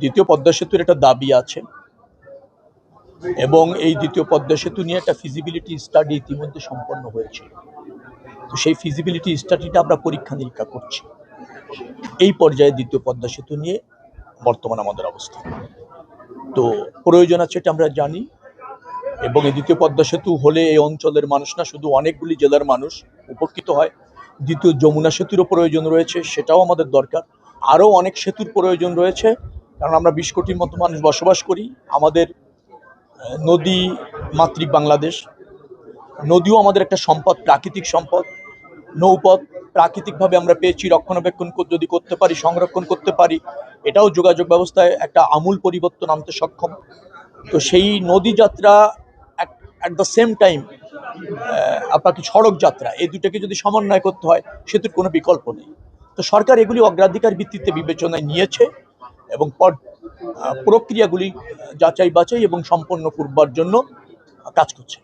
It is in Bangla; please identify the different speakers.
Speaker 1: দ্বিতীয় পদ্মা সেতুর একটা দাবি আছে এবং এই দ্বিতীয় পদ্মা সেতু নিয়ে একটা ফিজিবিলিটি স্টাডি ইতিমধ্যে সম্পন্ন হয়েছে। তো সেই ফিজিবিলিটি স্টাডিটা আমরা পরীক্ষা নিরীক্ষা করছি। এই পর্যায়ে দ্বিতীয় পদ্মা সেতু নিয়ে বর্তমান আমাদের অবস্থা। তো প্রয়োজন আছে এটা আমরা জানি, এবং এই দ্বিতীয় পদ্মা সেতু হলে এই অঞ্চলের মানুষ না, শুধু অনেকগুলি জেলার মানুষ উপকৃত হয়। দ্বিতীয় যমুনা সেতুরও প্রয়োজন রয়েছে, সেটাও আমাদের দরকার। আরও অনেক সেতুর প্রয়োজন রয়েছে, কারণ আমরা 20 কোটির মতো মানুষ বসবাস করি। আমাদের নদী মাতৃক বাংলাদেশ, নদীও আমাদের একটা সম্পদ, প্রাকৃতিক সম্পদ। নৌপথ প্রাকৃতিকভাবে আমরা পেয়েছি, রক্ষণাবেক্ষণ যদি করতে পারি, সংরক্ষণ করতে পারি, এটাও যোগাযোগ ব্যবস্থায় একটা আমূল পরিবর্তন আনতে সক্ষম। তো সেই নদী যাত্রা অ্যাট দ্য সেম টাইম আপনাকে সড়ক যাত্রা, এই দুটোকে যদি সমন্বয় করতে হয়, সেতুর কোনো বিকল্প নেই। তো সরকার এগুলি অগ্রাধিকার ভিত্তিতে বিবেচনায় নিয়েছে এবং প্রক্রিয়াগুলি যাচাই বাছাই এবং সম্পন্ন করবার জন্য কাজ করছে।